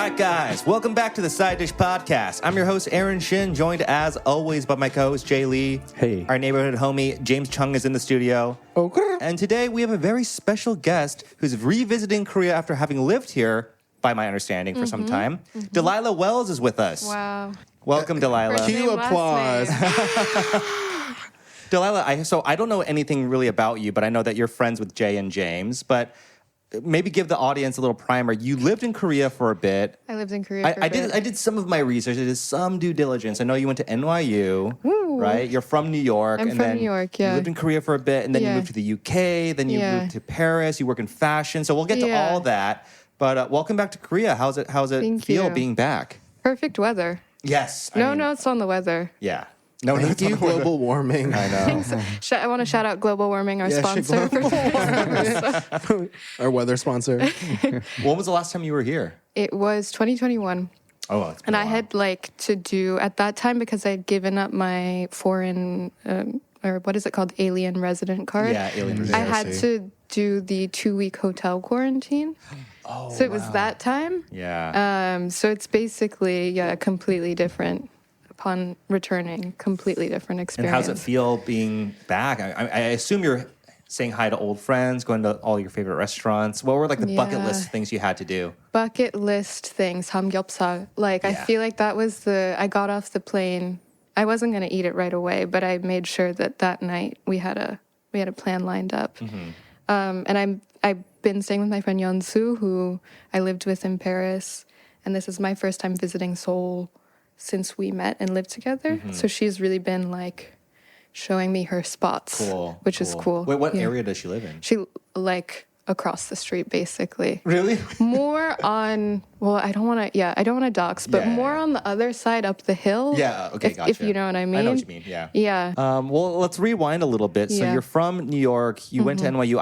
right, guys. Welcome back to the Side Dish Podcast. I'm your host, Aaron Shin, joined as always by my co-host, Jay Lee. Hey. Our neighborhood homie, James Chung, is in the studio. Okay. And today we have a very special guest who's revisiting Korea after having lived here, by my understanding, for some time. Delilah Wells is with us. Wow. Welcome, Delilah. First Cue name, last applause. name. Delilah, I don't know anything really about you, but I know that you're friends with Jay and James. But maybe give the audience a little primer. You lived in Korea for a bit. I lived in Korea for a bit. I did some of my research. I did some due diligence. I know you went to NYU, right? You're from New York. I'm from New York, yeah. You lived in Korea for a bit, and then you Yeah. moved to the UK, then you Yeah. moved to Paris. You work in fashion. So we'll get to Yeah. all that. But welcome back to Korea. How's it Thank feel you. being back? Perfect weather. Yes. No notes on the weather. Yeah. No Thank notes you, on the weather. global warming. I know. I want to shout out Global Warming, our Yeah, sponsor. Our weather sponsor. When was the last time you were here? It was 2021. Oh, well, it's been And a I while. had to do, at that time, because I'd given up my foreign, or what is it called, alien resident card. Yeah, alien I resident. had to do the 2-week hotel quarantine. Oh, So it was that time. Yeah. So it's basically, completely different. Upon returning, completely different And experience. how's it feel being back? I assume you're saying hi to old friends, going to all your favorite restaurants. What were like the bucket Yeah. list things you had to do? Bucket list things, samgyeopsal. Like, I Yeah. feel like that was I got off the plane. I wasn't going to eat it right away, but I made sure that night we had a plan lined up. And I've been staying with my friend Yeonsu, who I lived with in Paris. And this is my first time visiting Seoul since we met and lived together. So she's really been like showing me her spots, Cool. which is cool. Wait, what Yeah. area does she live in? She like across the street, basically. Really? More on, well, I don't want to dox, but Yeah, more yeah. on the other side up the hill. Yeah, okay, if, gotcha. If you know what I mean. I know what you mean, yeah. Yeah. Well, let's rewind a little bit. So Yeah. you're from New York. You went to NYU.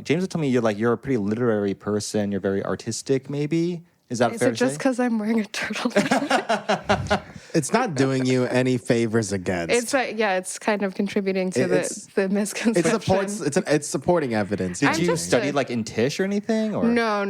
James was telling me you're a pretty literary person. You're very artistic, maybe. Is that Is fair it to just say? because I'm wearing a turtleneck? It's not doing you any favors against. It's like, it's kind of contributing to It's- the It misconception. supports. It's supporting evidence. Did I'm you just study a- like in Tisch or anything? Or? No.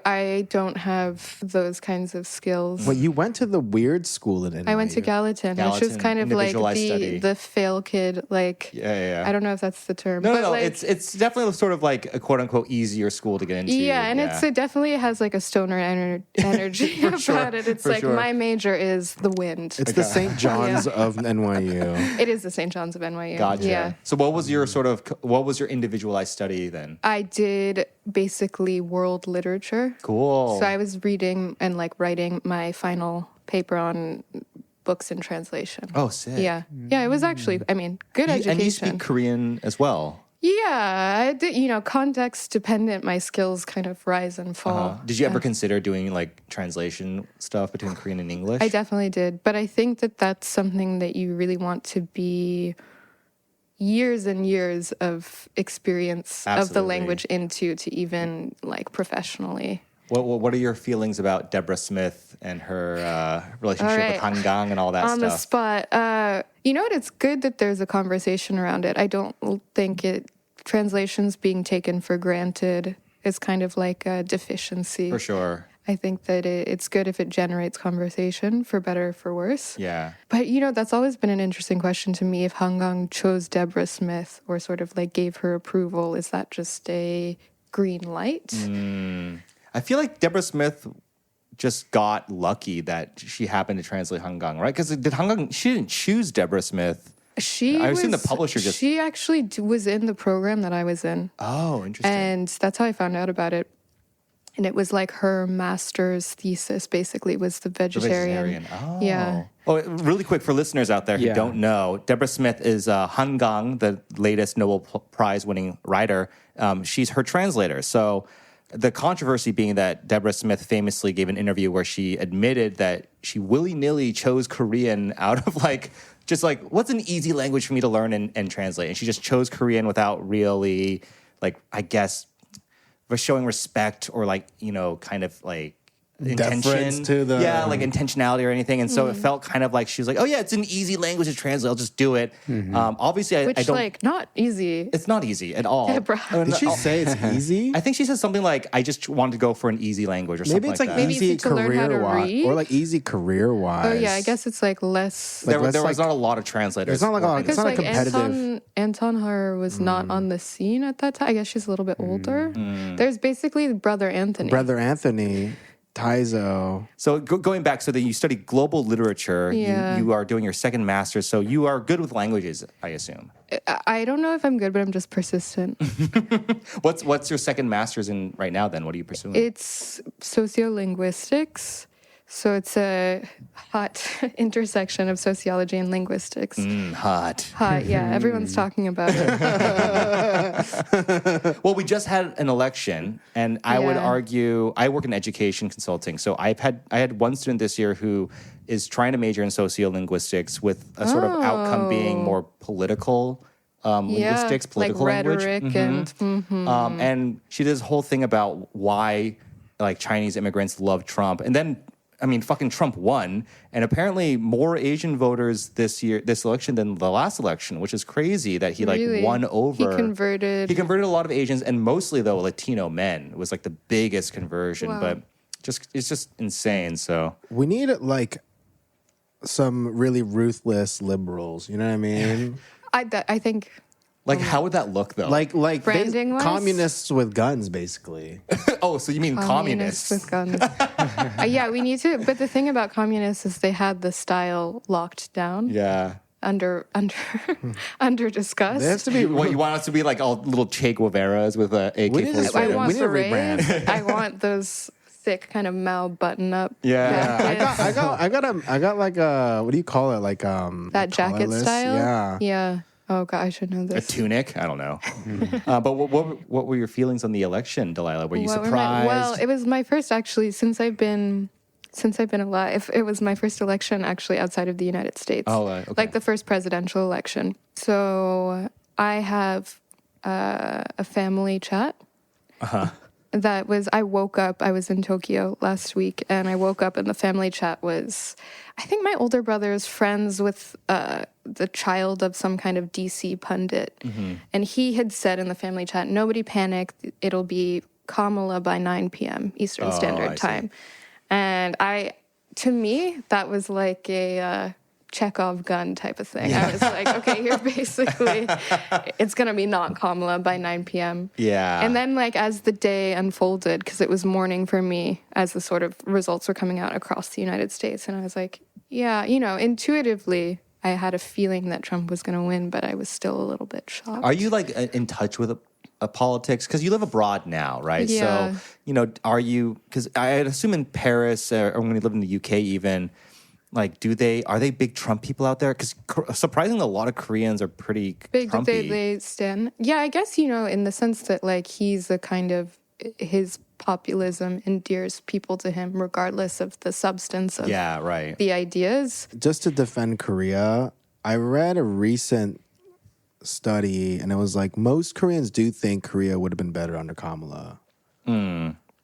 I don't have those kinds of skills. Well, you went to the weird school in NYU. I went to Gallatin, which is Gallatin, kind of like individualized study. the fail kid. Like, Yeah. I don't know if that's the term. No, but no, like, it's definitely sort of like a quote unquote easier school to get into. yeah, and it definitely has like a stoner energy about sure, it. It's for like sure. my major is the wind. It's the St. John's of NYU. It is the St. John's of NYU. Gotcha. Yeah. So what was your individualized study then? I did basically world literature. Cool. So I was reading and like writing my final paper on books in translation. Oh, sick. Yeah. Yeah, it was actually, I mean, good education. And you speak Korean as well. Yeah, I did, context dependent, my skills kind of rise and fall. Did you ever consider doing like translation stuff between Korean and English? I definitely did. But I think that's something that you really want to be years and years of experience of the Absolutely. language into to even like professionally. What are your feelings about Deborah Smith and her relationship All with right. Hangang and all that On the stuff? spot. You know what? It's good that there's a conversation around it. I don't think translations being taken for granted is kind of like a deficiency. For sure. I think that it's good if it generates conversation, for better or for worse. Yeah. But, that's always been an interesting question to me. If Hangang chose Deborah Smith or sort of like gave her approval, is that just a green light? I feel like Deborah Smith just got lucky that she happened to translate Hangang, right? Because she didn't choose Deborah Smith. I assume the publisher just- She actually was in the program that I was in. Oh, interesting. And that's how I found out about it. And it was like her master's thesis, basically, was the vegetarian. Oh. Yeah. Oh, really quick for listeners out there who Yeah. don't know, Deborah Smith is Hangang, the latest Nobel Prize-winning writer. She's her translator. So the controversy being that Deborah Smith famously gave an interview where she admitted that she willy-nilly chose Korean out of just what's an easy language for me to learn and translate? And she just chose Korean without really, I guess, showing respect or kind of Deference to the like intentionality or anything, and so it felt kind of like she was like, "Oh yeah, it's an easy language to translate. I'll just do it." Obviously, I don't. Like not easy. It's not easy at all. Deborah. Did she say it's easy? I think she said something like, "I just wanted to go for an easy language" or Maybe something it's like that. Maybe easy to learn how to career wise, read? or like easy career wise. Oh yeah, I guess it's like less. There less was like- not a lot of translators. It's not like a, it's Because not a like competitive. Anton Har was not on the scene at that time. I guess she's a little bit older. There's basically Brother Anthony. Brother Anthony, Taizo. So going back, so that you study global literature, Yeah. you are doing your second master's, so you are good with languages, I assume. I don't know if I'm good, but I'm just persistent. What's your second master's in right now then? What are you pursuing? It's sociolinguistics. So it's a hot intersection of sociology and linguistics. Hot. Hot, yeah. Everyone's talking about it. Well, we just had an election, and I would Yeah. argue I work in education consulting. So I had one student this year who is trying to major in sociolinguistics with a sort of outcome being more political linguistics, political like language. rhetoric And she did this whole thing about why like Chinese immigrants love Trump, and then. I mean, fucking Trump won, and apparently more Asian voters this election than the last election, which is crazy that he like Really? won over. He converted a lot of Asians, and mostly though Latino men. It was like the biggest conversion, Wow. but it's just insane. So We need like some really ruthless liberals. You know what I mean? I think like, how would that look though? like Branding-wise? communists with guns, basically. oh, so you mean communists? with guns. Yeah, we need to. But the thing about communists is they had the style locked down. Yeah. Under discussed. There has to be. What you want us to be like all little Che Guevaras with a We need to AK-47? I we want need to berets. rebrand. I want those thick kind of Mao button up. Yeah. jackets. I got like a, what do you call it? Like That jacket collarless? style. Yeah. Yeah. Oh god, I should know A this. tunic? I don't know. But what were your feelings on the election, Delilah? Were you What were surprised? well, it was my first actually since I've been alive. It was my first election actually outside of the United States. Oh, okay. Like the first presidential election. So I have a family chat. That was, I woke up, I was in Tokyo last week, and I woke up and the family chat was, I think my older brother's friends with the child of some kind of DC pundit. And he had said in the family chat, nobody panic, it'll be Kamala by 9 p.m. Eastern I Standard see. Time. And to me, that was like a Chekhov gun type of thing. I was like, okay, you're basically, it's going to be not Kamala by 9 p.m. Yeah. And then, like, as the day unfolded, because it was morning for me, as the sort of results were coming out across the United States, and I was like, yeah, intuitively, I had a feeling that Trump was going to win, but I was still a little bit shocked. Are you like in touch with politics? Because you live abroad now, right? Yeah. So, are you, because I assume in Paris or when you live in the UK even, like, are they big Trump people out there? Because surprisingly, a lot of Koreans are pretty Big, Trumpy. they stand. Yeah, I guess, in the sense that, like, he's the kind of, his populism endears people to him regardless of the substance of Yeah, right. the ideas. Just to defend Korea, I read a recent study, and it was like most Koreans do think Korea would have been better under Kamala.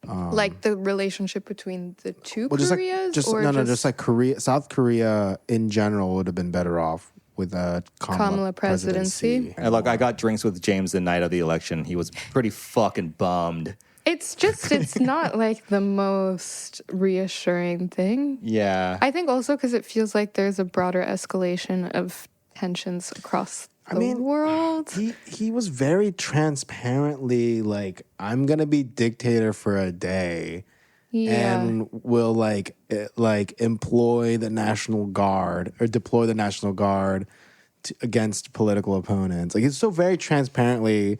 Like the relationship between the two Well, Koreas? just like Korea, South Korea in general would have been better off with a Kamala presidency. And look, I got drinks with James the night of the election. He was pretty fucking bummed. It's not like the most reassuring thing. Yeah. I think also because it feels like there's a broader escalation of tensions across the world. He was very transparently like, I'm gonna be dictator for a day, and will like employ the National Guard or deploy the National Guard against political opponents. Like, it's so very transparently.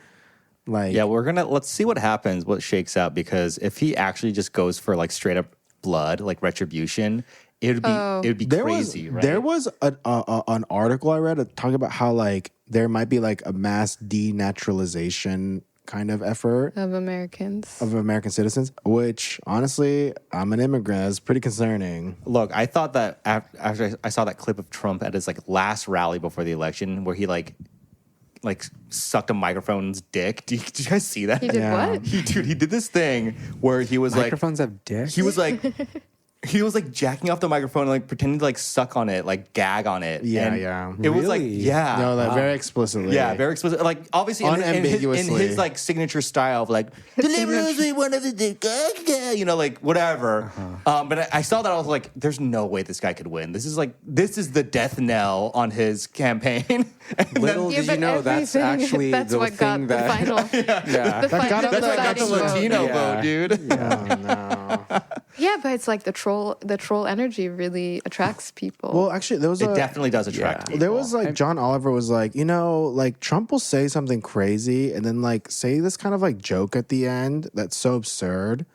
Like, Yeah, let's see what happens, what shakes out, because if he actually just goes for like straight up blood, like retribution, it would be crazy, right? There was an article I read talking about how like there might be like a mass denaturalization kind of effort of Americans. of American citizens, which honestly, I'm an immigrant. It's pretty concerning. Look, I thought that after I saw that clip of Trump at his like last rally before the election, where he like like sucked a microphone's dick. Did you guys see that? He did what? He did this thing where he was Microphones have dicks? he was like jacking off the microphone and like pretending to like suck on it, like gag on it. Yeah, And yeah. It was like, Really? yeah. No, like very explicitly. Yeah, very explicit. Like obviously in Unambiguously. his like signature style of like deliberately one of the you know, like whatever. But I saw that, I was like, there's no way this guy could win. This is the death knell on his campaign. And Little Yeah, did you but know that's everything- actually that's the what got thing the that final. yeah. The final got that's why I got the deciding vote. Latino Yeah. vote, dude. Oh, no. Yeah, but it's like the troll energy really attracts people. Well, actually, there was It definitely does attract people. There was like John Oliver was like, you know, like Trump will say something crazy and then like say this kind of like joke at the end that's so absurd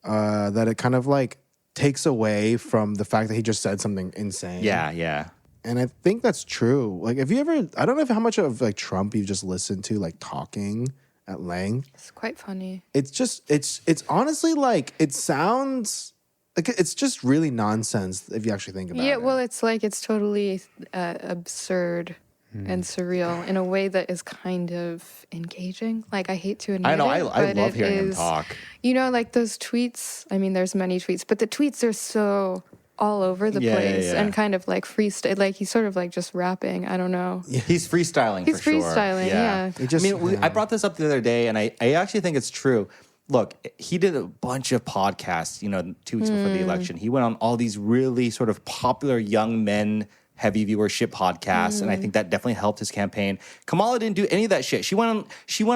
that it kind of like takes away from the fact that he just said something insane. Yeah. And I think that's true. Like, if you ever, I don't know how much of like Trump you've just listened to like talking at length. it's quite funny. It's just, it's honestly like, it sounds like it's just really nonsense if you actually think about it. Yeah, well, it's like it's totally absurd and surreal in a way that is kind of engaging. Like, I hate to admit I know. it, I but love it hearing him is- talk. You know, like those tweets. I mean, there's many tweets, but the tweets are so all over the Yeah, place yeah. and kind of like freestyle. Like he's sort of like just rapping. I don't know. He's freestyling. He's for sure. freestyling, yeah. It just, I brought this up the other day, and I actually think it's true. Look, he did a bunch of podcasts, 2 weeks before the election. He went on all these really sort of popular young men, heavy viewership podcasts, and I think that definitely helped his campaign. Kamala didn't do any of that shit. She went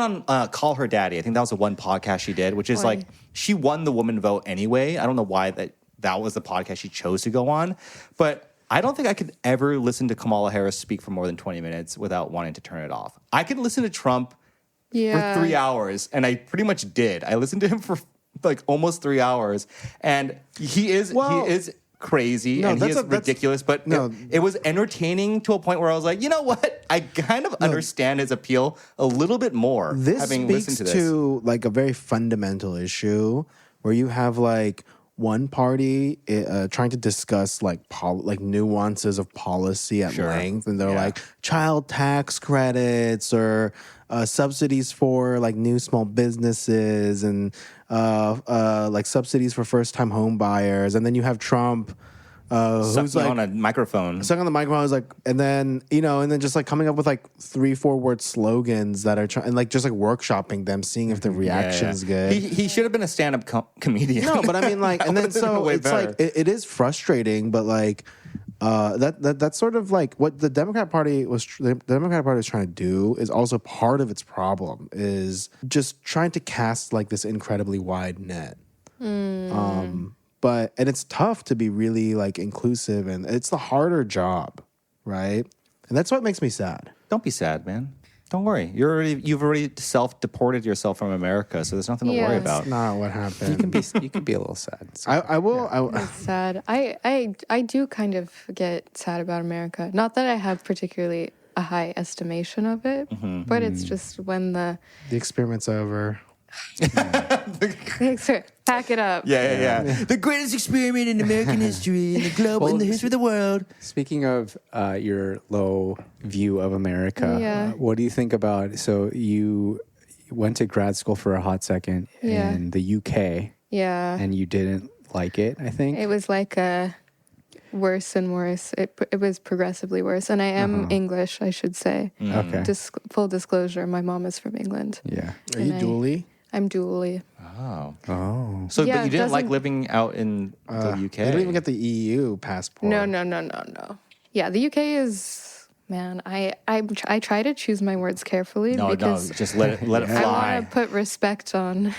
on Call Her Daddy. I think that was the one podcast she did, which is Boy. like she won the woman vote anyway. I don't know why that was the podcast she chose to go on, but I don't think I could ever listen to Kamala Harris speak for more than 20 minutes without wanting to turn it off. I could listen to Trump Yeah. for 3 hours, and I pretty much did. I listened to him for like almost 3 hours, and he is crazy No, and he that's is a- that's- ridiculous, but no. it was entertaining to a point where I was like, you know what? I kind of understand his appeal a little bit more this having speaks listened to this. to like a very fundamental issue where you have like one party trying to discuss like nuances of policy at Sure. length, and they're Yeah. like child tax credits or subsidies for like new small businesses and like subsidies for first time home buyers, and then you have Trump. Who's Sucking like on a microphone. stuck on the microphone, is like, and then just like coming up with like 3-4 word slogans that are trying and like just like workshopping them, seeing if the reaction's good. He should have been a stand-up comedian. No, but I mean, like, and then That would've been so way it's better. like it is frustrating, but like that's sort of like what the Democrat Party was trying to do is also part of its problem is just trying to cast like this incredibly wide net. But it's tough to be really like inclusive, and it's the harder job, right? And that's what makes me sad. Don't be sad, man. Don't worry. You've already self-deported yourself from America, so there's nothing to worry Yes. about. Not what happened. You can be a little sad. I will. It's sad. I do kind of get sad about America. Not that I have particularly a high estimation of it, but it's just when the the experiment's over. pack it up. Yeah. The greatest experiment in American history, in the globe, in the history of the world. Speaking of your low view of America, Yeah. what do you think about? So you went to grad school for a hot second Yeah. in the UK, Yeah. and you didn't like it. I think. It was like worse and worse. It was progressively worse. And I am English, I should say. Okay. Full disclosure, my mom is from England. Yeah. Are you And dually? I'm dually. Oh. Oh. So, Yeah, but you it didn't like doesn't- living out in the UK? They don't even get the EU passport. No. Yeah, the UK is, man, I try to choose my words carefully No, because just let it I want fly. to put respect on.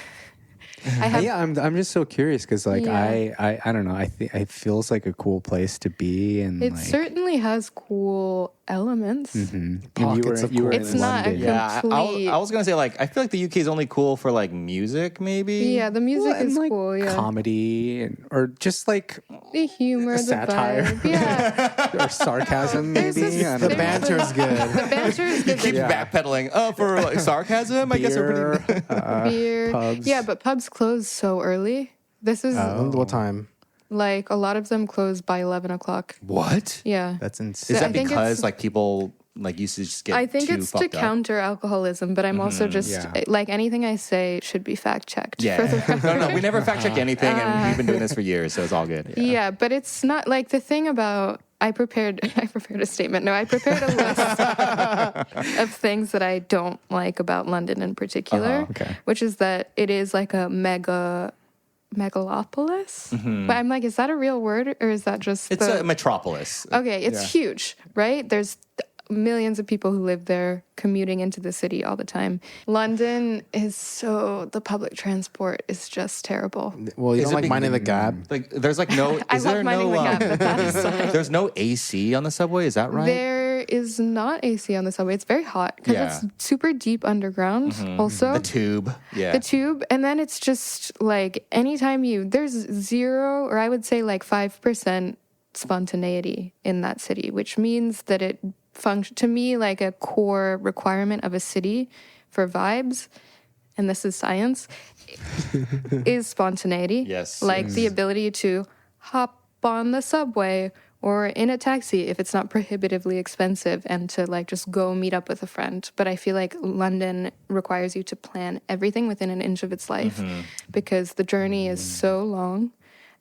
I have Yeah, I'm just so curious because like Yeah. I don't know. It feels like a cool place to be, and It like, certainly has cool elements. and Pockets of you were It's in not a London. Yeah, complete- I was gonna say like I feel like the UK is only cool for like music, maybe. Yeah, the music Well, and, is like, cool. Yeah, comedy or just like the humor, the satire. vibe. Yeah, or sarcasm, There's maybe. this- I The don't know. banter's good. the banter is good. Keep Yeah. backpedaling. Oh, for like, sarcasm, I guess. We're pretty... Beer. pubs. Yeah, but pubs close so early. This is What time? like a lot of them close by 11 o'clock. What? Yeah. That's insane. Is I that think because it's- like people like used to just get I think too it's to fucked up? counter alcoholism, but I'm also just Yeah. like anything I say should be fact checked. Yeah. For the record. No, we never fact check anything, and we've been doing this for years, so it's all good. Yeah, but it's not like the thing about I prepared a statement. No, I prepared a list of things that I don't like about London in particular, Okay. which is that it is like a megalopolis. But I'm like, is that a real word or is that just It's a metropolis. Okay, it's Yeah. huge, right? There's millions of people who live there commuting into the city all the time. London is the public transport is just terrible. Well, you Is don't it like being- minding the gap. Like, there's like no. I Is there love minding no? the gap, but that is There's no AC on the subway. Is that right? There is not AC on the subway. It's very hot because Yeah. it's super deep underground. Also, The tube. Yeah. the tube, and then it's just like anytime there's 0 or I would say like 5% spontaneity in that city, which means that it functions to me like a core requirement of a city for vibes, and this is science, is spontaneity. Yes, Like the ability to hop on the subway or in a taxi if it's not prohibitively expensive and to like just go meet up with a friend. But I feel like London requires you to plan everything within an inch of its life because the journey is so long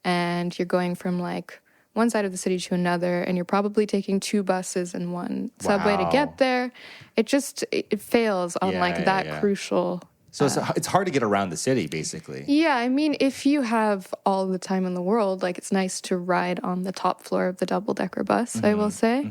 and you're going from like one side of the city to another and you're probably taking 2 buses and 1 subway to Wow. get there. It fails on Yeah, like yeah, that yeah. crucial. So it's hard to get around the city, basically. Yeah, I mean, if you have all the time in the world, like it's nice to ride on the top floor of the double-decker bus, I will say.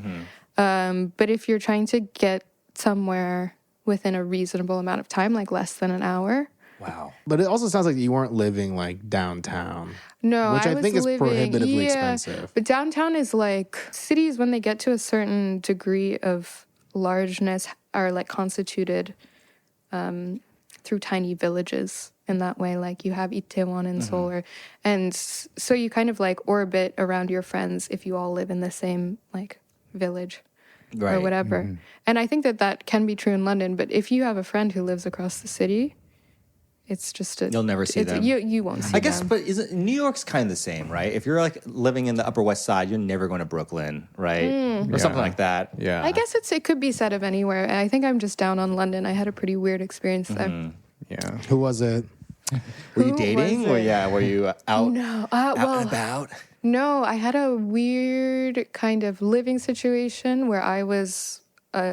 But if you're trying to get somewhere within a reasonable amount of time, like less than an hour, Wow. But it also sounds like you weren't living like downtown. no, Which I was think is living, prohibitively yeah, expensive. But downtown is like cities when they get to a certain degree of largeness are like constituted through tiny villages in that way. Like you have Itaewon in Seoul, and so you kind of like orbit around your friends if you all live in the same like village Right. or whatever. And I think that can be true in London. But if you have a friend who lives across the city, it's just You'll never see them. You won't see I guess, them. but New York's kind of the same, right? If you're like living in the Upper West Side, you're never going to Brooklyn, right? Or something like that. Yeah. I guess it could be said of anywhere. I think I'm just down on London. I had a pretty weird experience there. Yeah. Who was it? Were you Who dating? was Or it? were you out, No, out well, and about? no, I had a weird kind of living situation where I was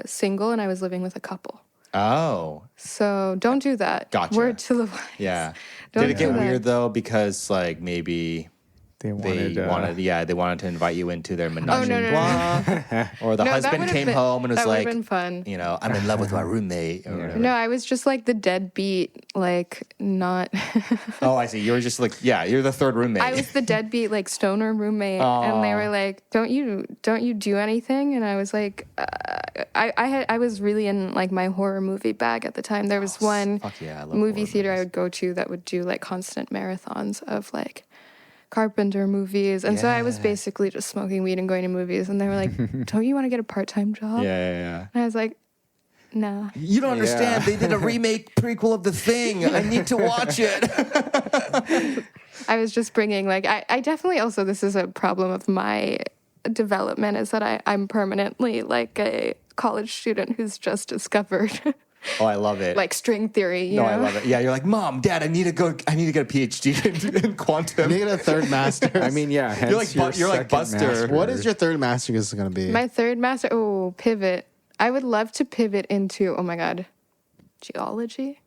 single and I was living with a couple. Oh, So don't do that. Gotcha. Word to the wise. yeah. Don't Did it get do that. weird though? Because like maybe They they wanted. they wanted to invite you into their menage Oh, no, a no, trois, or the No, that husband would've came been- home and was that would've like, been fun. you know, I'm in love with my roommate. Or whatever. No, I was just like the deadbeat, like not. Oh, I see. You were just like, yeah, you're the third roommate. I was the deadbeat, like stoner roommate, and they were like, "Don't you do anything?" And I was like, I was really in like my horror movie bag at the time. There was one fuck yeah, I love movie horror theater I movies. would go to that would do like constant marathons of like Carpenter movies, and so I was Yeah. basically just smoking weed and going to movies. And they were like, "Don't you want to get a part-time job?" yeah. And I was like, "Nah." You don't understand. They did a remake prequel of The Thing. I need to watch it. I was just bringing like I definitely also this is a problem of my development is that I'm permanently like a college student who's just discovered Oh, I love it. like string theory. You no, know? I love it. Yeah, you're like, Mom, Dad, I need to get a PhD in quantum. You get a third master. I mean, yeah. You're like hence your you're like second Buster. master. What is your third master is going to be? My third master. Oh, pivot. I would love to pivot into. Oh my god, geology.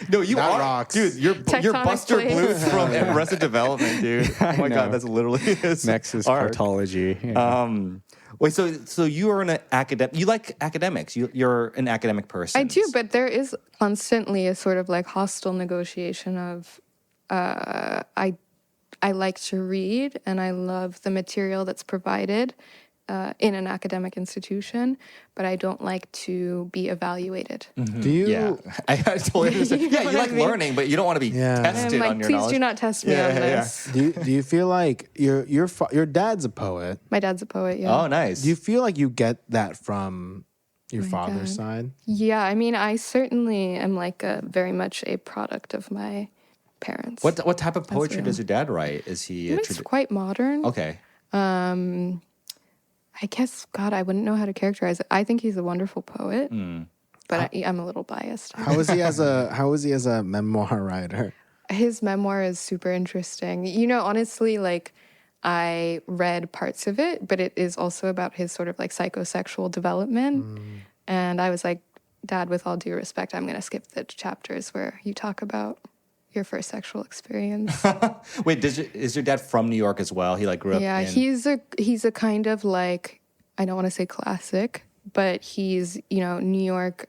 No, you That are, rocks. dude. You're Tectonic Buster plates. Bluth from Arrested Development, dude. Oh my know. god, that's literally his Next is art. cartology. Yeah. Wait, so you are an academic. You like academics. You're an academic person. I do, but there is constantly a sort of like hostile negotiation of. I like to read and I love the material that's provided in an academic institution, but I don't like to be evaluated. Do you? Yeah, I totally understand. You know Yeah, what you I like mean? learning, but you don't want to be Yeah. tested I'm like, on your please knowledge. do not test me Yeah, on yeah, yeah. this. Do you feel like your dad's a poet? My dad's a poet, yeah. Oh, nice. Do you feel like you get that from your My father's dad. side? Yeah, I mean, I certainly am like very much a product of my parents. What type of poetry real. does your dad write? Is he a It's quite modern. Okay. I I guess, God, I wouldn't know how to characterize it. I think he's a wonderful poet, but I'm a little biased. How is he as a memoir writer? His memoir is super interesting. You know, honestly, like I read parts of it, but it is also about his sort of like psychosexual development. And I was like, Dad, with all due respect, I'm going to skip the chapters where you talk about your first sexual experience. Wait, is your dad from New York as well? He like grew up Yeah, in... he's a kind of like, I don't want to say classic, but he's, you know, New York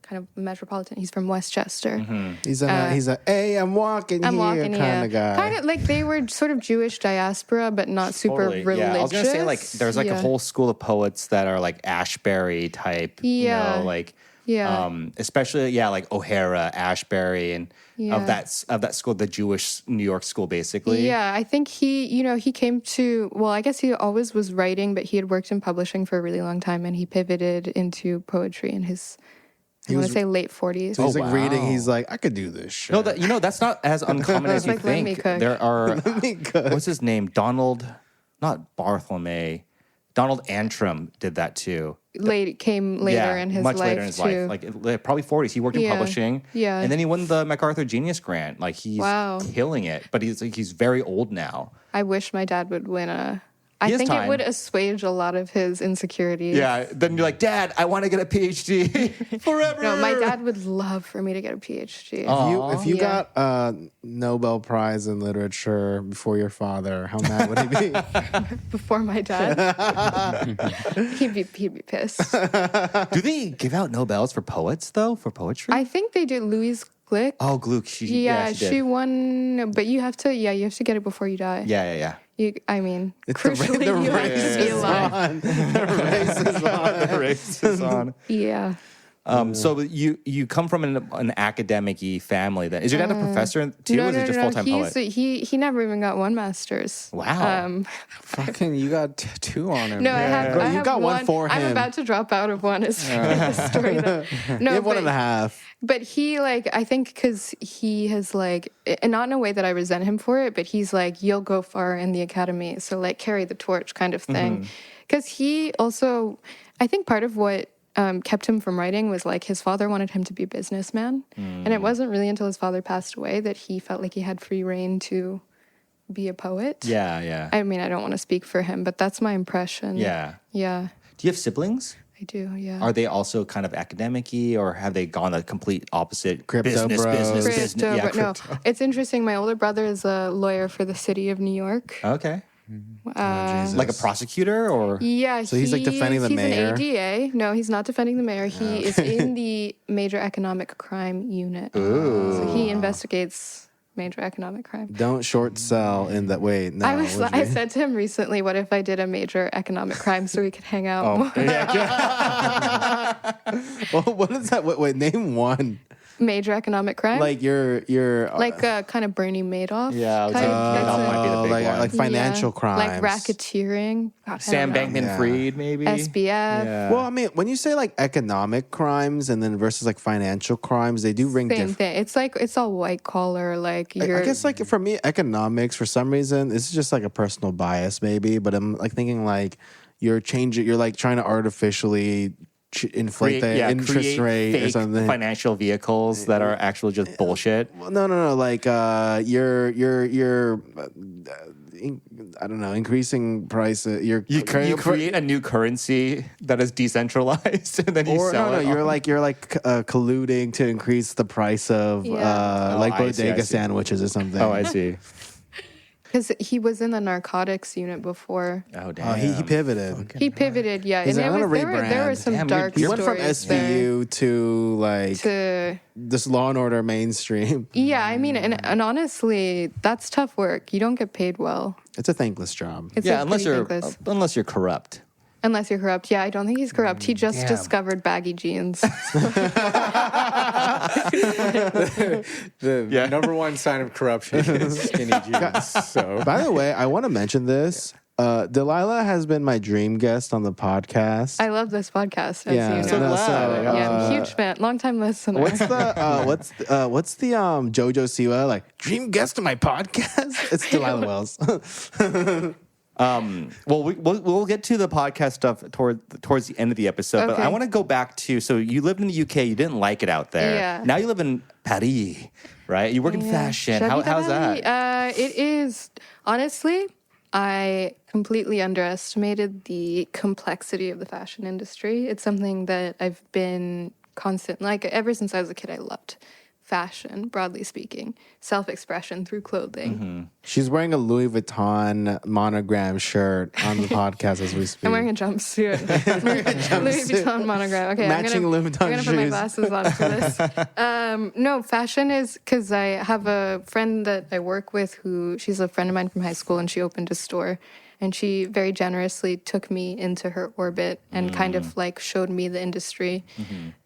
kind of metropolitan. He's from Westchester. He's a hey, I'm walking here kind of guy. Kind of like they were sort of Jewish diaspora, but not super religious. Yeah, I was gonna say like there's like a whole school of poets that are like Ashbery type. Yeah. You know, like Yeah. especially like O'Hara, Ashbery, and of that school, the Jewish New York school, basically. Yeah, I think he came to, well, I guess he always was writing, but he had worked in publishing for a really long time, and he pivoted into poetry in his, I want to say late 40s. So he's like reading. He's like, I could do this shit. No, that's not as uncommon as you Like, let me think. cook. There are what's his name? Donald Antrim did that too. Came later in his much life later in his too. life, like probably 40s. He worked in publishing, Yeah. and then he won the MacArthur Genius Grant. Like he's killing it, but he's very old now. I wish my dad would win a. He I has think time. it would assuage a lot of his insecurities. Yeah, then you're like, Dad, I want to get a PhD forever. No, my dad would love for me to get a PhD. If you got a Nobel Prize in literature before your father, how mad would he be? Before my dad, he'd be pissed. Do they give out Nobels for poets though? For poetry? I think they did. Louise Glick. Oh, Gluck. She She won, but you have to get it before you die. Yeah. I mean, It's crucially, the you have race to be is alive. on. The race is on. The race is on. Yeah. So you come from an academic-y family. Then is your dad a professor too, or is he just full-time poet? He never even got one master's. Wow. Fucking, you got two on him. No, I have. Bro, I you have got one for I'm him. about to drop out of one. Is the story. No, You have 1.5. But he I think because he has and not in a way that I resent him for it, but he's like, you'll go far in the academy, so carry the torch kind of thing. Because he also, I think part of what kept him from writing was his father wanted him to be a businessman, and it wasn't really until his father passed away that he felt like he had free reign to be a poet. Yeah. I mean, I don't want to speak for him, but that's my impression. Yeah. Yeah. Do you have siblings? I do, yeah. Are they also kind of academic-y, or have they gone the complete opposite? Crypto bros. Business. Yeah, No, it's interesting. My older brother is a lawyer for the city of New York. Okay. Jesus. Like a prosecutor, or Yeah, So he's, defending the mayor? He's an ADA. No, he's not defending the mayor. He is in the Major Economic Crime Unit. So he investigates major economic crime. Don't short sell in that way. No, I said to him recently, what if I did a major economic crime so we could hang out more? Well, what is that? Wait, name one. Major economic crime? Like you're kind of Bernie Madoff. Yeah, I would say type. Madoff might be the big one. like financial crimes, Like racketeering. God, Sam Bankman-Fried, maybe. SBF. Yeah. Well, I mean, when you say economic crimes and then versus financial crimes, they do ring Same different. thing. It's all white collar. I guess for me, economics for some reason this is just a personal bias maybe, but I'm thinking you're trying to artificially inflate the interest rate fake or something. Financial vehicles that are actually just bullshit. Well, no. You're I don't know, increasing prices. You create a new currency that is decentralized, and then you sell it. You're colluding to increase the price of bodega sandwiches or something. Oh, I see. Because he was in the narcotics unit before. Oh, damn. He pivoted. He pivoted, yeah. He's And like, I'm gonna there were rebrand. some Damn, dark He stories went from SVU to this Law and Order mainstream. Yeah, I mean, and honestly, that's tough work. You don't get paid well. It's a thankless job. It's Unless thankless. you're corrupt. Unless you're corrupt. Yeah, I don't think he's corrupt. He just discovered baggy jeans. The number one sign of corruption is skinny jeans. So, By the way, I want to mention this. Delilah has been my dream guest on the podcast. I love this podcast, as you know. so glad. Yeah, I'm a huge fan, long-time listener. What's the JoJo Siwa dream guest on my podcast? It's Delilah Wells. Well, we'll get to the podcast stuff towards the end of the episode, but Okay. I want to go back to, so you lived in the UK, you didn't like it out there. Yeah. Now you live in Paris, right? You work in fashion. How's that? It is, honestly, I completely underestimated the complexity of the fashion industry. It's something that I've been ever since I was a kid, I loved fashion, broadly speaking, self-expression through clothing. She's wearing a Louis Vuitton monogram shirt on the podcast as we speak. I'm wearing a jumpsuit. Louis Vuitton monogram. Okay, Matching Louis Vuitton I'm gonna put my shoes. glasses on for this. No, fashion is because I have a friend that I work with she's a friend of mine from high school, and she opened a store, and she very generously took me into her orbit and kind of like showed me the industry,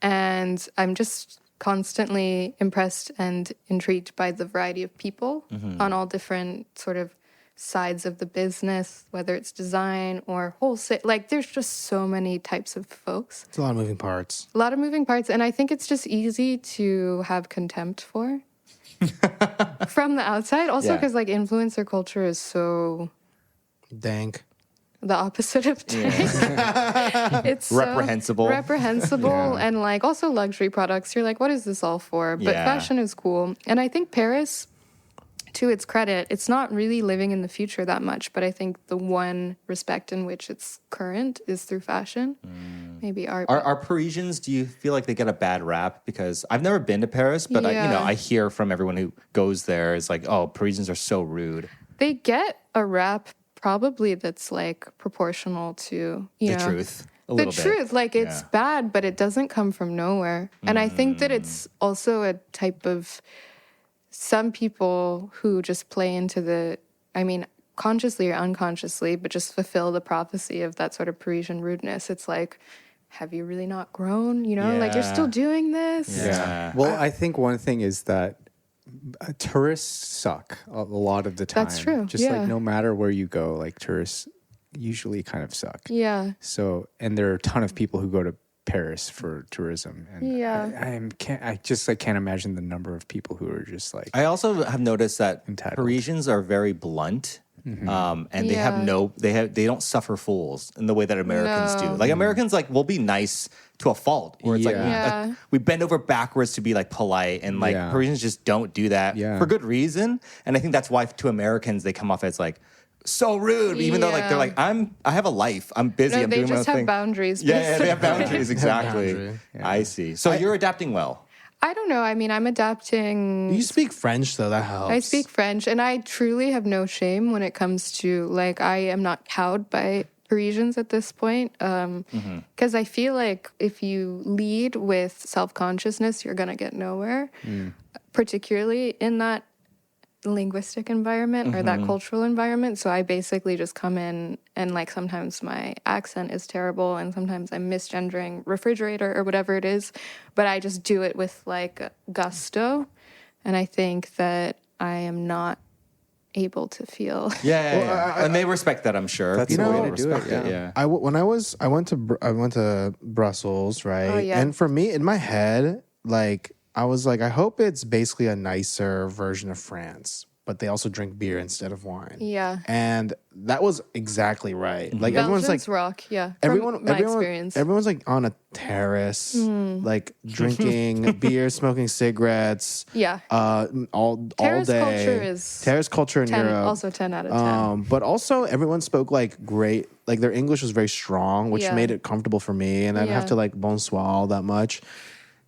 and I'm just constantly impressed and intrigued by the variety of people on all different sort of sides of the business, whether it's design or wholesale. Like, there's just so many types of folks. It's a lot of moving parts. A lot of moving parts, and I think it's just easy to have contempt for from the outside. Also, because like influencer culture is so Dank. the opposite of tank. It's so Reprehensible. And like also luxury products. You're like, what is this all for? But Yeah. fashion is cool. And I think Paris, to its credit, it's not really living in the future that much. But I think the one respect in which it's current is through fashion. Maybe art. Are Parisians, do you feel like they get a bad rap? Because I've never been to Paris, but Yeah. I hear from everyone who goes there, it's like, oh, Parisians are so rude. They get a rap probably that's like proportional to The truth. A The little bit. truth, like it's Yeah. bad, but it doesn't come from nowhere. And I think that it's also a type of some people who just play into consciously or unconsciously, but just fulfill the prophecy of that sort of Parisian rudeness. It's like, have you really not grown? Like you're still doing this. Yeah. Well, I think one thing is that tourists suck a lot of the time. That's true, Just yeah. like no matter where you go, like tourists usually kind of suck. Yeah. So, and there are a ton of people who go to Paris for tourism, and Yeah. I can't imagine the number of people who are just like I also have noticed that Entitled. Parisians are very blunt. And they Yeah. they don't suffer fools in the way that Americans do. No. Like Americans, like will be nice to a fault, where it's Yeah. Yeah. like we bend over backwards to be like polite, and like Yeah. Parisians just don't do that Yeah. for good reason. And I think that's why to Americans they come off as like so rude, even though like they're like I have a life, I'm busy, No, I'm they doing my own just have thing. boundaries. Yeah, they have basically. boundaries exactly. boundary. I see. So you're adapting well. I don't know. I mean, I'm adapting. You speak French, though. That helps. I speak French, and I truly have no shame when it comes to, like, I am not cowed by Parisians at this point. Because I feel like if you lead with self-consciousness, you're going to get nowhere, particularly in that linguistic environment or that cultural environment. So I basically just come in and, like, sometimes my accent is terrible and sometimes I'm misgendering refrigerator or whatever it is, but I just do it with, like, gusto. And I think that I am not able to feel. Yeah. And they respect that, I'm sure. That's People the way will to do it, respect yeah. I went to Brussels, right? Oh, yeah. And for me, in my head, like I was like, I hope it's basically a nicer version of France, but they also drink beer instead of wine. Yeah. And that was exactly right. Like everyone's like Belgians rock, yeah. everyone, From my experience. everyone's like on a terrace, like drinking beer, smoking cigarettes. Yeah. All Terrace day. culture is terrace culture in 10, Europe. also 10 out of 10. But also everyone spoke like great, like their English was very strong, which Yeah. made it comfortable for me, and I didn't have Yeah. to like bonsoir all that much.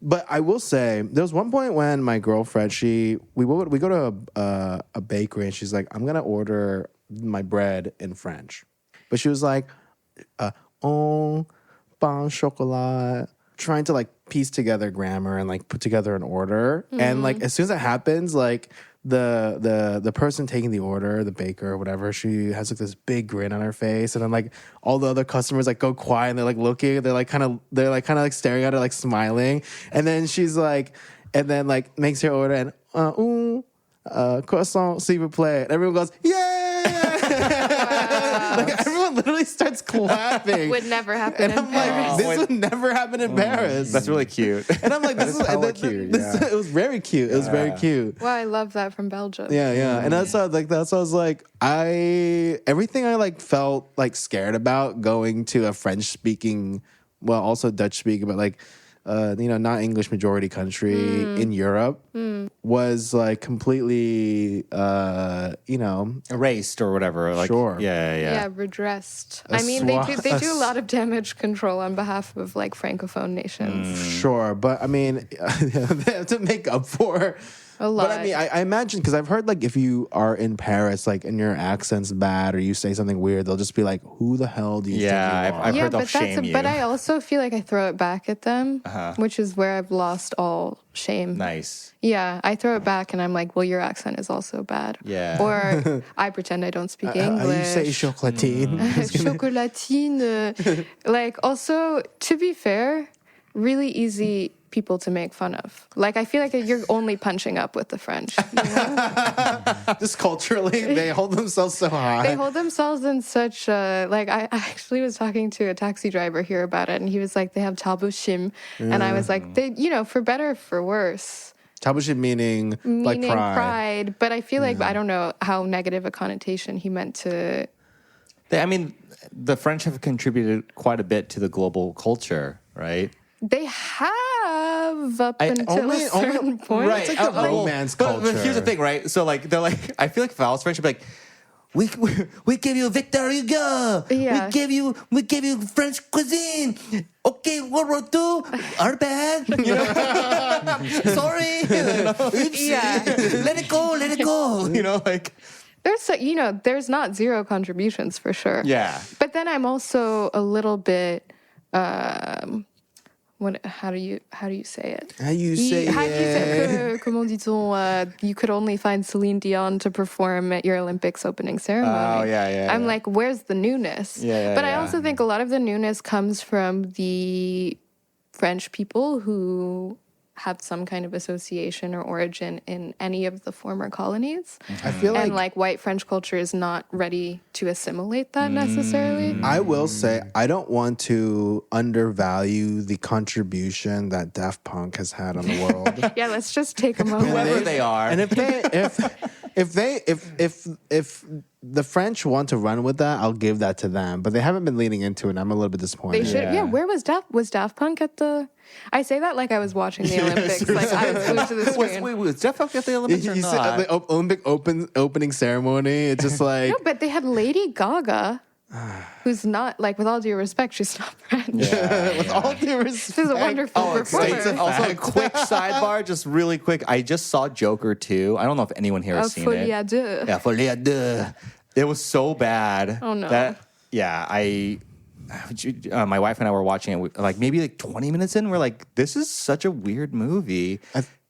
But I will say, there was one point when my girlfriend, we go to a bakery, and she's like, I'm gonna order my bread in French, but she was like, "On pain chocolat," trying to like piece together grammar and like put together an order, and like as soon as that happens, like the person taking the order, the baker or whatever, she has like this big grin on her face, and then like all the other customers like go quiet and they're like looking, they're like kind of staring at her, like smiling, and then she's like, and then like makes her order and croissant s'il vous plaît, and everyone goes, yeah. Like everyone literally starts starts clapping. Would never happen And I'm in like, Paris. this would never happen in Paris. That's really cute. And I'm like, this is hella cute, yeah. It was very cute. It was very cute. Wow, I love that from Belgium. Yeah. And that's how, like, that's what I was like, everything I like felt like scared about going to a French speaking, well, also Dutch speaking, but like, not English majority country in Europe was like completely, Erased or whatever. Like, Sure. Yeah, redressed. A I mean, swa- they do a lot of damage control on behalf of like francophone nations. Sure, but I mean, they have to make up for A lot. But I mean, I imagine, because I've heard like if you are in Paris, like and your accent's bad or you say something weird, they'll just be like, "Who the hell do you think you are?" I've heard they'll shame you. But I also feel like I throw it back at them, which is where I've lost all shame. Nice. Yeah, I throw it back and I'm like, well, your accent is also bad. Yeah. Or I pretend I don't speak English. You say chocolatine. Chocolatine. Like, also, to be fair, really easy people to make fun of. Like, I feel like you're only punching up with the French. You know? Just culturally, they hold themselves so high. They hold themselves in such like I actually was talking to a taxi driver here about it, and he was like, they have tabushim, and I was like, they, for better or for worse. Tabushim meaning like pride. But I feel like I don't know how negative a connotation he meant to. I mean, the French have contributed quite a bit to the global culture, right? They have up until a certain point. Right. It's like the romance culture. But here's the thing, right? So like they're like, I feel like if I was French, I'd be like, we give you Victor Hugo. Yeah. We give you French cuisine. Okay, World War II, our bad. Sorry. Oops. Yeah. Let it go. Like. There's not zero contributions for sure. Yeah. But then I'm also a little bit how do you say it? How you say it? Comment dit-on? You could only find Celine Dion to perform at your Olympics opening ceremony. Oh, yeah. I'm like, where's the newness? But I also think a lot of the newness comes from the French people who have some kind of association or origin in any of the former colonies. I feel and like white French culture is not ready to assimilate that necessarily. I will say I don't want to undervalue the contribution that Daft Punk has had on the world. Yeah, let's just take a moment. Whoever they are. And if the French want to run with that, I'll give that to them. But they haven't been leaning into it. And I'm a little bit disappointed. They should. Yeah. Where was Daft Punk at the? I say that like I was watching the Olympics. Like I was glued to the screen. Wait, was Daft Punk at the Olympics or You not? said at the Olympic opening ceremony, it's just like No, but they had Lady Gaga, who's not, like, with all due respect, she's not French. with all due respect. She's a wonderful performer. Also, a quick sidebar, just really quick. I just saw Joker 2. I don't know if anyone here has seen Folie it. à deux. Yeah, Folie à deux. It was so bad. Oh, no. My wife and I were watching it, like maybe like 20 minutes in, we're like, this is such a weird movie.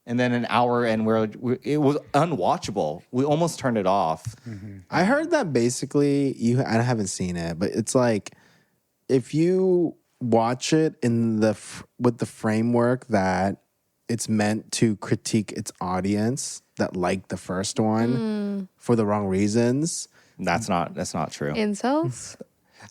And then an hour and it was unwatchable. We almost turned it off. Mm-hmm. I heard that basically I haven't seen it, but it's like if you watch it with the framework that it's meant to critique its audience that liked the first one for the wrong reasons. That's not true. Incels?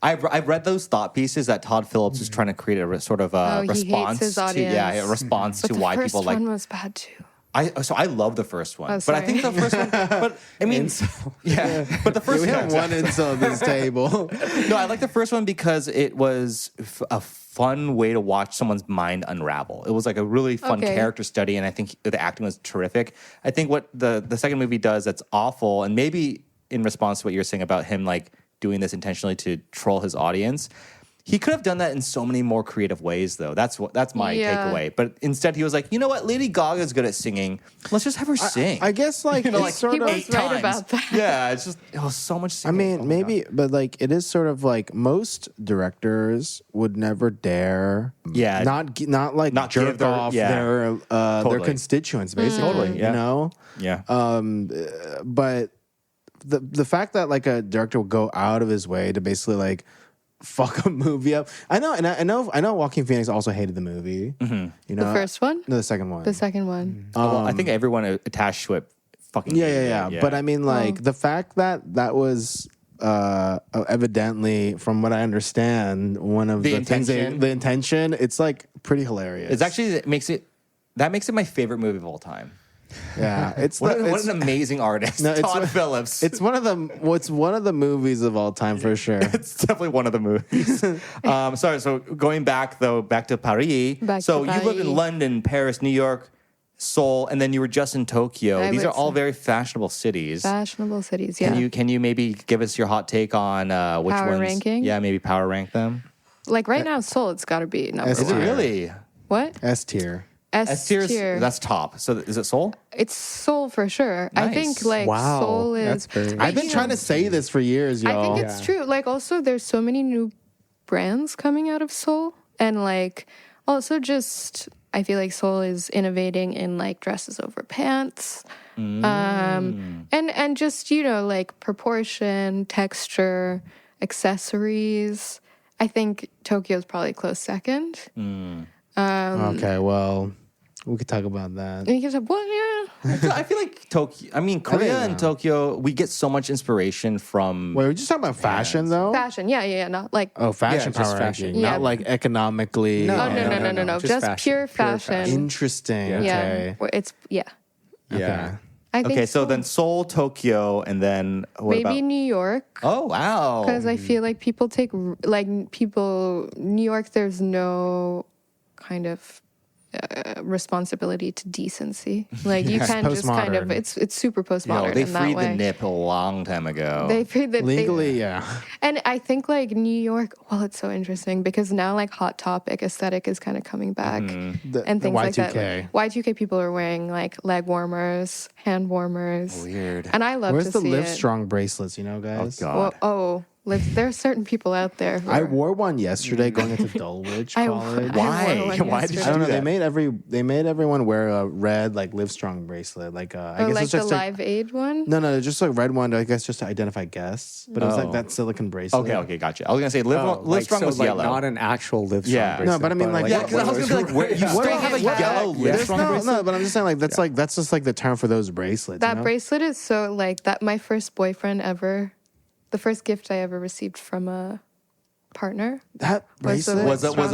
I've read those thought pieces that Todd Phillips is trying to create a sort of a he response hates his audience. a response to why people like. The first one was bad too. I love the first one, Oh, but I think the first one. But I mean, but the first We have one incel at this table. No, I like the first one because it was a fun way to watch someone's mind unravel. It was like a really fun character study, and I think the acting was terrific. I think what the second movie does that's awful, and maybe in response to what you're saying about him like doing this intentionally to troll his audience. He could have done that in so many more creative ways, though. That's my takeaway. But instead, he was like, you know what? Lady Gaga's good at singing. Let's just have her sing. I guess like it's like sort He of. was right about that. Yeah, it was so much I singing. mean, maybe, but like it is sort of like most directors would never dare, not Not jerk give their- off yeah. their Totally. constituents, basically. Totally, yeah. You know, Yeah. but the fact that like a director will go out of his way to basically like fuck a movie up. I know. Joaquin Phoenix also hated the movie. Mm-hmm. You know, The first one? No, the second one. The second one. Well, I think everyone attached to it fucking Yeah. But I mean, like the fact that was evidently, from what I understand, one of The the things intention? the intention, it's like pretty hilarious. It's actually that makes it my favorite movie of all time. yeah, it's What it's, an amazing artist, No, it's Todd what- Phillips. it's one of the movies of all time for sure. It's definitely one of the movies. Sorry, so going back to Paris. Back so to you lived in Paris. London, Paris, New York, Seoul, and then you were just in Tokyo. I These are would all say- very fashionable cities. Fashionable cities, yeah. Can you maybe give us your hot take on which Power ones? ranking? Yeah, maybe power rank them. Like right now, Seoul, it's got to be number Is Is it one. tier. really? What? S tier. S tier. That's top. So is it Seoul? It's Seoul for sure. I Nice. think like Wow, Seoul that's is. very- I've been you trying know, to say this for years, y'all. I think it's true. Like also, there's so many new brands coming out of Seoul, and like also just I feel like Seoul is innovating in like dresses over pants, and just like proportion, texture, accessories. I think Tokyo's probably close second. Okay, well, we could talk about that. And you can say, well, yeah. I feel like Tokyo. I mean, Korea and Tokyo. We get so much inspiration from. Wait, we're just talking about fashion, though? Fashion, yeah, not like Oh, fashion Yeah, just power fashion. ranking, Yeah. not like economically. No, no. just Just fashion. pure Pure fashion. Interesting. Yeah, Okay. Where it's yeah. Yeah. I think Okay, so Seoul. then Seoul, Tokyo, and then what Maybe about? New York. Oh wow! Because I feel like New York, there's no kind of responsibility to decency. Like you can just kind of, postmodern. it's super postmodern they in that freed way. the nip a long time ago. They freed the Legally, yeah. and I think like New York, well, it's so interesting because now like Hot Topic aesthetic is kind of coming back The- and the things like that. Y2K. Y2K people are wearing like leg warmers, hand warmers. Weird. And I love Where's to the see Live it. Strong bracelets, guys? God. Well, there are certain people out there. Who I are- wore one yesterday going into Dulwich I- College. I wore one Why did you yesterday. I don't know. do that? They made everyone wear a red like Live Strong bracelet. Like I Or guess like it's the just Live Aid one. no, just like red one. I guess just to identify guests. But it was like Oh. that silicone bracelet. Okay, gotcha. I was gonna say Live like, Strong so, was like, yellow. not an actual Live Strong Yeah. bracelet. No, but I mean, like, yeah, because I was gonna be like, where, you What still else? have a What- yellow Live There's Strong no, bracelet? no, but I'm just saying like that's just like the term for those bracelets. That you know? bracelet is so like that. My first boyfriend ever, the first gift I ever received from a partner. That Was the bracelet Was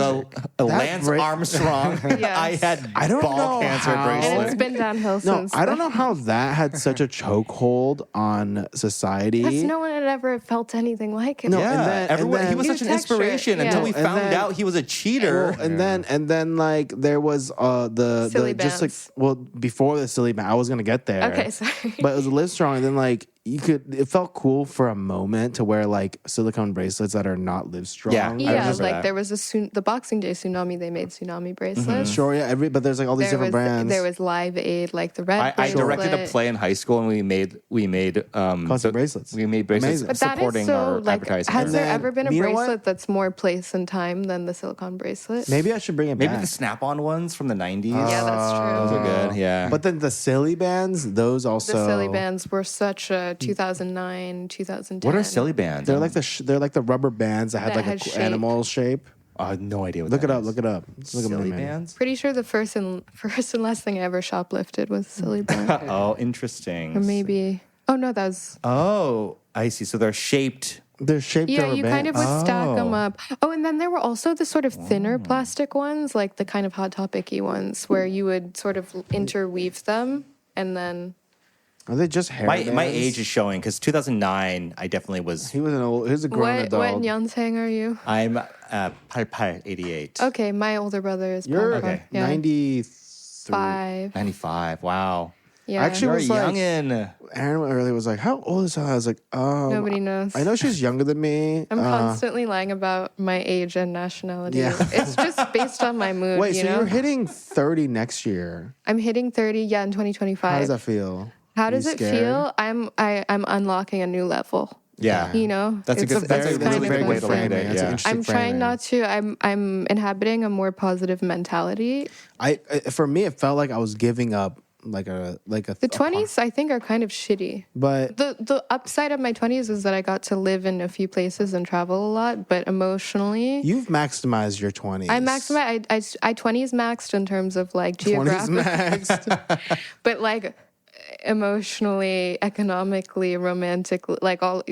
a Lance bra- Armstrong? Yes. I had I don't ball know cancer how- And it's bracelet. been downhill No, since. I don't know how that had such a chokehold on society. Because no one had ever felt anything like it. No, Yeah, and then- everyone. and He was then- such an New texture, inspiration yeah. until we And found then- out he was a cheater. Well, and then like there was the Silly just like bands. before the silly band, I was gonna get there. Okay, sorry. But it was a Live Strong, and then like it felt cool for a moment to wear like silicone bracelets that are not Live Strong. Yeah. I Yeah, remember like that. there was the Boxing Day tsunami. They made tsunami bracelets. Sure, yeah, but there's like all these There different was brands. there was Live Aid, like the red. I directed a bracelet. play in high school, and we made Custom bracelets. We made bracelets Amazing. But that supporting is so our like. advertising. Has there then- ever been a you know what? bracelet that's more place and time than the silicone bracelet? Maybe I should bring it Maybe back. the Snap-on ones from the 90s. Yeah, that's Those true. are good. Yeah. But then the silly bands, those also The silly bands were such a 2009, 2010. what are silly bands? They're like they're like the rubber bands that had That like had a shape. animal shape. I have no idea what Look that it up. is. Look it up. Look at Silly my bands? Pretty sure the first and last thing I ever shoplifted was a silly band. Oh, interesting. Or maybe. Oh no, that was. Oh, I see. So they're shaped. They're shaped Yeah, rubber you kind of bands. would stack them up. Oh, and then there were also the sort of thinner plastic ones, like the kind of Hot Topic-y ones, where you would sort of interweave them and then. Are they just hair My bands? age is showing because 2009, I definitely was. He was a grown What adult. Nyansang are you? I'm 88. Okay, my older brother is. You're Papa. Yeah. 93. 5. 95. Wow. Yeah. Actually, You're a was like- youngin'. Aaron earlier was like, "How old is her?" I was like, Nobody knows. I know she's younger than me. I'm constantly lying about my age and nationality. Yeah. It's just based on my mood. Wait, you so know? you're hitting 30 next year? I'm hitting 30. Yeah, in 2025. How does that feel? How Are does you it scared? feel? I'm unlocking a new level. Yeah. You know, That's a It's- good. That's a it's kind really of good way to different. look at it. That's an Yeah. interesting I'm trying framing. not to. I'm inhabiting a more positive mentality. For me, it felt like I was giving up The 20s, I think, are kind of shitty. but The upside of my 20s is that I got to live in a few places and travel a lot, but emotionally, you've maximized your 20s. I maximized. I 20s maxed in terms of like 20s geographic, maxed. but like emotionally, economically, romantically, like all,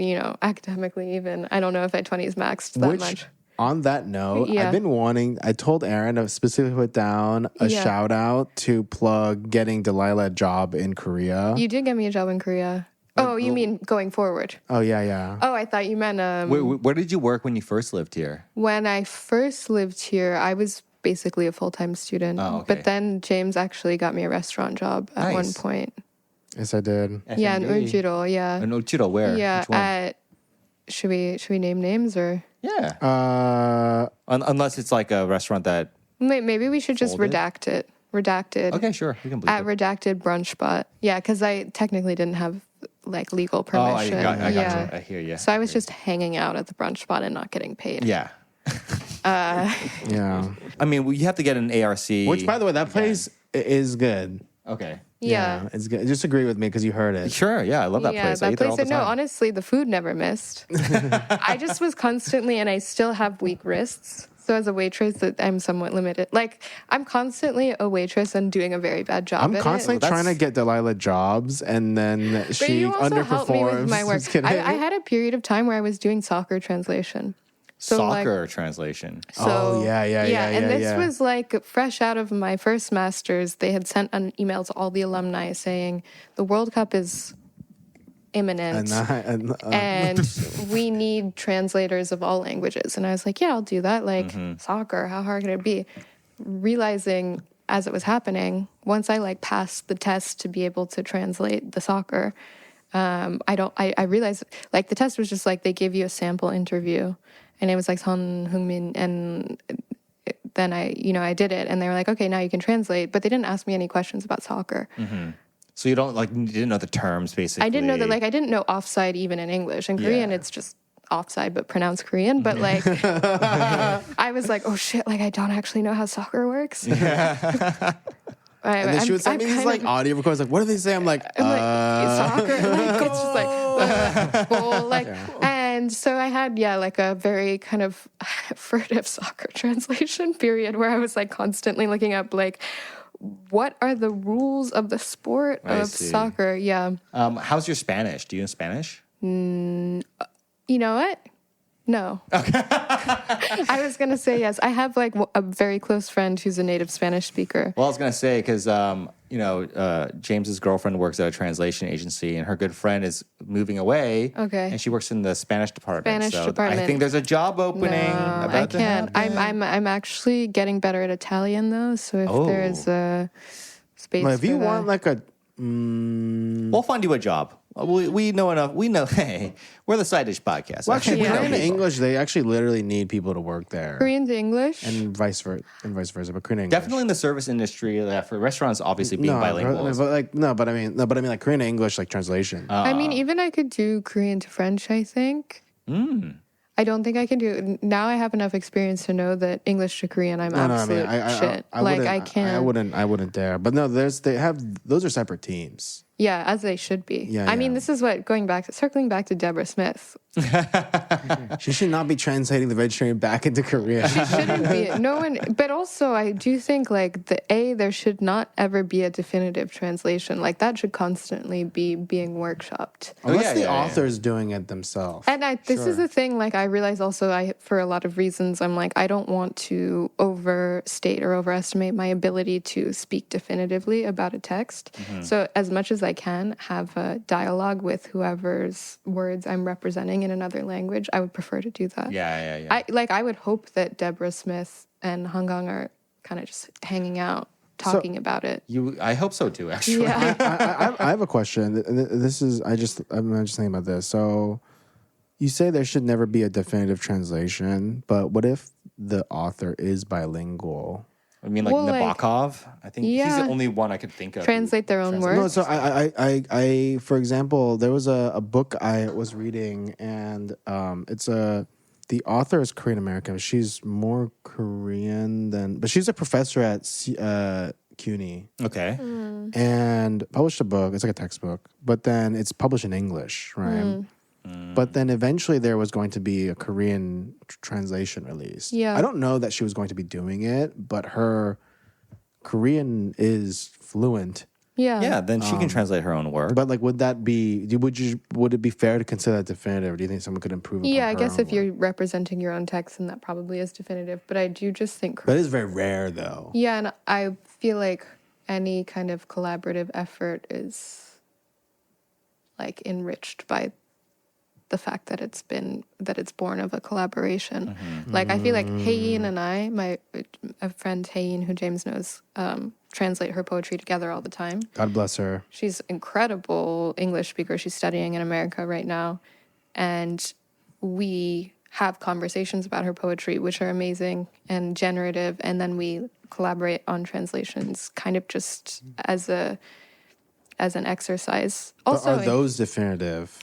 academically even. I don't know if I 20s maxed that much. On that note, Yeah. I've been wanting, I told Aaron to specifically put down a shout out to plug getting Delilah a job in Korea. You did get me a job in Korea. Oh, you mean going forward? Oh, yeah. Oh, I thought you meant Where did you work when you first lived here? when I first lived here, I was basically a full-time student. Oh, okay. But then James actually got me a restaurant job at one Nice. point. Yes, I did. Yeah, in F&B. Ujiro, yeah. In Ochiro, where? Yeah, Which one? at should we name names or Yeah. Unless it's like a restaurant that. maybe we should just Folded? redact it. Redacted. Okay, sure. We can believe At it. redacted brunch spot. Yeah, because I technically didn't have like legal Oh, I permission. got yeah. you. I hear you. So I was just hanging out at the brunch spot and not getting paid. Yeah. Yeah. I mean, you have to get an ARC. Which, by the way, that place is good. Okay. Yeah. It's good. Just agree with me because you heard it. Sure. Yeah, I love that place. I eat there all the No, time. honestly, the food never missed. I just was constantly, and I still have weak wrists. So as a waitress, that I'm somewhat limited. Like I'm constantly a waitress and doing a very bad job. I'm at constantly it. trying to get Delilah jobs, and then But she you also helped me with underperforms. my work. Just kidding. I had a period of time where I was doing soccer translation. So Soccer translation. So, yeah. And this was like fresh out of my first master's. They had sent an email to all the alumni saying the World Cup is imminent and we need translators of all languages. And I was like, yeah, I'll do that. Like soccer, how hard can it be? Realizing as it was happening, once I like passed the test to be able to translate the soccer, I realized like the test was just like they gave you a sample interview. And it was like Son Heung-min, and then I did it, and they were like, okay, now you can translate, but they didn't ask me any questions about soccer. So you didn't know the terms, basically. I didn't know that, like, I didn't know offside even in English. In Korean, it's just offside, but pronounced Korean. But like, I was like, oh shit, like I don't actually know how soccer works. And then she would send me these like audio recordings. Like, what do they say? I'm like soccer. Like, it's just like, goal, like, and so I had like a very kind of furtive soccer translation period where I was like constantly looking up like, what are the rules of the sport of soccer? Yeah. How's your Spanish? Do you know Spanish? You know what? No. Okay. I was going to say yes. I have like a very close friend who's a native Spanish speaker. Well, I was going to say, because, James's girlfriend works at a translation agency and her good friend is moving away. Okay. And she works in the Spanish department. Spanish department. I think there's a job opening. No, I can't. I'm actually getting better at Italian though. So if there's a space if you for want that. like a We'll find you a job. We know enough. We know, hey, we're the Side Dish Podcast. well, actually, We know Korean to people. English, they actually literally need people to work there, Korean to English. and vice versa. But Korean to English, Definitely in the service industry, for restaurants, obviously being bilingual. but I mean like Korean to English like translation. I mean, even I could do Korean to French, I think. I don't think I can do it. Now I have enough experience to know that English to Korean, I'm absolute shit. I can't. I wouldn't dare. But no, those are separate teams. Yeah, as they should be. Yeah, I mean, this is what circling back to Deborah Smith. She should not be translating the vegetarian back into Korean. She shouldn't be. No one. But also, I do think like there should not ever be a definitive translation. Like that should constantly be being workshopped. Unless the author's doing it themselves. And this is the thing. Like I realize also, for a lot of reasons, I'm like I don't want to overstate or overestimate my ability to speak definitively about a text. So as much as I can have a dialogue with whoever's words I'm representing in another language, I would prefer to do that. Yeah. I would hope that Deborah Smith and Hangang are kind of just hanging out, talking about it. I hope so too, actually. Yeah. I have a question. I'm just thinking about this. So you say there should never be a definitive translation, but what if the author is bilingual? I mean, like Nabokov. I think he's the only one I could think of. Translate their own words. No, so I for example, there was a book I was reading, and the author is Korean American. She's more Korean but she's a professor at CUNY. Okay. And published a book. It's like a textbook, but then it's published in English, right? But then eventually there was going to be a Korean translation released. Yeah. I don't know that she was going to be doing it, but her Korean is fluent. Yeah, then she can translate her own work. But like, would it be fair to consider that definitive? Or do you think someone could improve upon Yeah, I her guess own if work? you're representing your own text, then that probably is definitive. But I do just think... That is very rare, though. Yeah, and I feel like any kind of collaborative effort is like enriched by the fact that it's born of a collaboration. Like I feel like Hayin and I, my friend Hayin, who James knows, translate her poetry together all the time. God bless her. She's incredible English speaker. She's studying in America right now, and we have conversations about her poetry, which are amazing and generative, and then we collaborate on translations, kind of just as an exercise. Also, But are those definitive?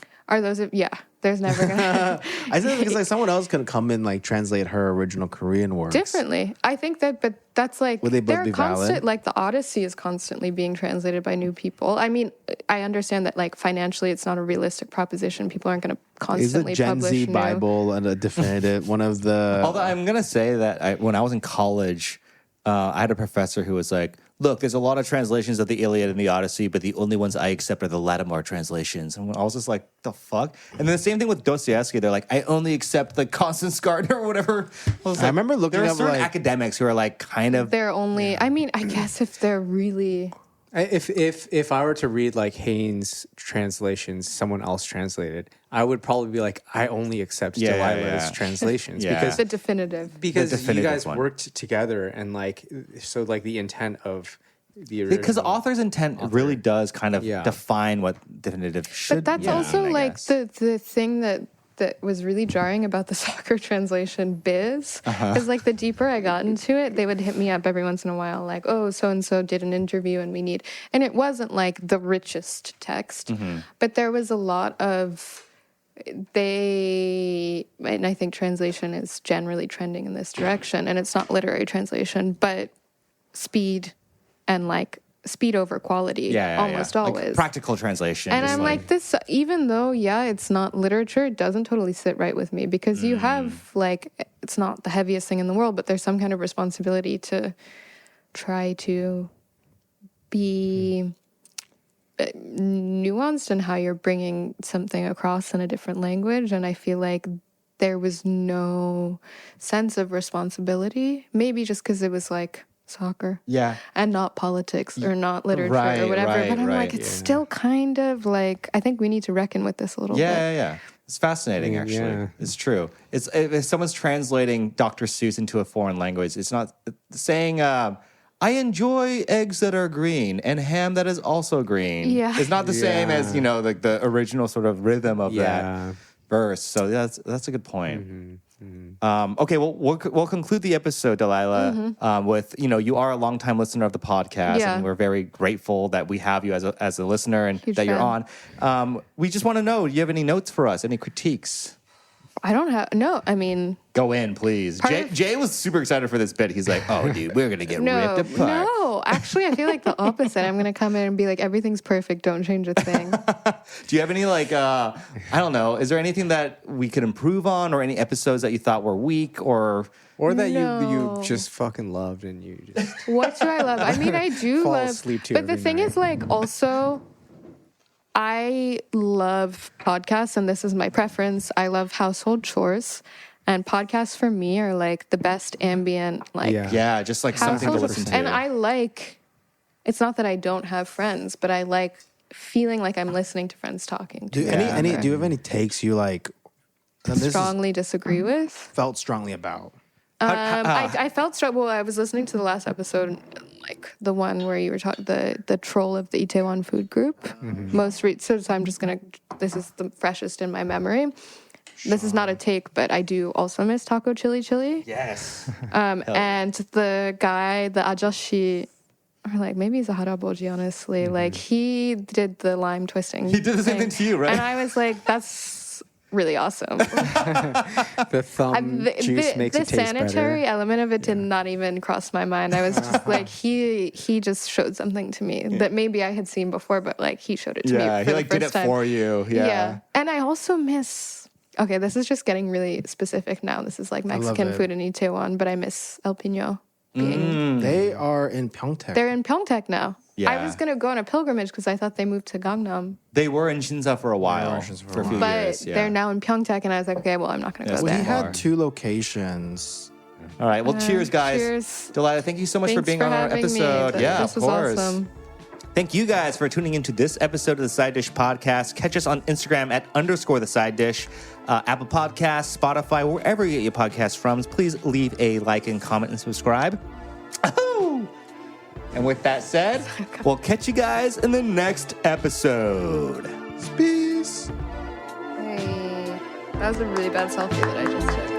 Yeah, there's never gonna I said because like someone else could come in like translate her original Korean works differently. I think that, but that's like Would they both they're be constant. valid? Like the Odyssey is constantly being translated by new people. I mean, I understand that like financially, it's not a realistic proposition. People aren't going to Is constantly the Gen publish Z new. Bible and a definitive one of the? Although I'm going to say that when I was in college, I had a professor who was like, look, there's a lot of translations of the Iliad and the Odyssey, but the only ones I accept are the Latimore translations. And I was just like, the fuck? And then the same thing with Dostoevsky. They're like, I only accept the Constance Gardner or whatever. I remember looking there are up, certain like- academics who are like kind of... They're only. I mean, I guess if they're really. If I were to read like Haynes translations, someone else translated, I would probably be like, I only accept Yeah, yeah, Delilah's yeah. translations Yeah. because The definitive. you definitive guys one. worked together and like so like the intent of the original. Because the author's intent really does kind of Yeah. define what definitive should But that's mean, also I like guess. the thing that was really jarring about the soccer translation biz. Because like the deeper I got into it, they would hit me up every once in a while, like, oh, so and so did an interview and we need, and it wasn't like the richest text, but there was a lot of and I think translation is generally trending in this direction, and it's not literary translation, but speed and like speed over quality almost Like always. practical translation. And just I'm like, this, even though, yeah, it's not literature, it doesn't totally sit right with me because you have, like, it's not the heaviest thing in the world, but there's some kind of responsibility to try to be nuanced in how you're bringing something across in a different language. And I feel like there was no sense of responsibility, maybe just because it was like soccer. Yeah. And not politics or not literature Right, or whatever. right, but I'm right, like, it's still kind of like, I think we need to reckon with this a little bit. Yeah. It's fascinating, actually. Yeah. It's true. It's if someone's translating Dr. Seuss into a foreign language, it's not saying, I enjoy eggs that are green and ham that is also green. Yeah. It's not the same as, like the original sort of rhythm of that verse. So that's a good point. Okay, well, we'll conclude the episode, Delilah, with, you are a longtime listener of the podcast, Yeah. and we're very grateful that we have you as a listener and Huge that you're fan. on. We just want to know, do you have any notes for us, any critiques? I don't have, no, I mean, Go in, please. Jay was super excited for this bit. He's like, oh, dude, we're going to get ripped apart. no, actually, I feel like the opposite. I'm going to come in and be like, everything's perfect. Don't change a thing. Do you have any, I don't know, is there anything that we could improve on or any episodes that you thought were weak or... or that you No. just fucking loved and you just What do I love? I mean, I do Fall love, asleep to but the every thing night. is, like, also, I love podcasts, and this is my preference. I love household chores, and podcasts for me are like the best ambient, like Yeah. Yeah, just like something to household. listen to. And I like. It's not that I don't have friends, but I like feeling like I'm listening to friends talking. Do To any do you have any takes you like? and this is strongly disagree with? felt strongly about. I felt strong. Well, I was listening to the last episode, like the one where you were talking the troll of the Itaewon food group. So I'm just gonna. This is the freshest in my memory. This is not a take, but I do also miss taco chili. Yes. And the guy, the ajashi, or like maybe he's a haraboji, honestly. Like he did the lime twisting. He did the same thing to you, right? And I was like, that's really awesome. the thumb juice makes the it taste sanitary better. element of it did not even cross my mind. I was just like, he just showed something to me that maybe I had seen before, but like he showed it to me for he the like first did it time. for you. Yeah. And I also miss. Okay, this is just getting really specific now. This is like Mexican it. food in Itaewon, but I miss El Pino. being. They are in Pyeongtaek. They're in Pyeongtaek now. Yeah. I was gonna go on a pilgrimage because I thought they moved to Gangnam, They were in Shinsa for a while, for a few but years. Yeah. they're now in Pyeongtaek, and I was like, okay, well, I'm not gonna go Yes, Well, there. he had 2 locations. All right. Well, cheers, guys. Cheers. Delilah, thank you so much for Thanks being for on our having me. episode. Yeah, This of was course. awesome. Thank you guys for tuning into this episode of the Side Dish Podcast. Catch us on Instagram at _the Side Dish, Apple Podcasts, Spotify, wherever you get your podcasts from. Please leave a like and comment and subscribe. Oh! And with that said, we'll catch you guys in the next episode. Peace. Hey, that was a really bad selfie that I just took.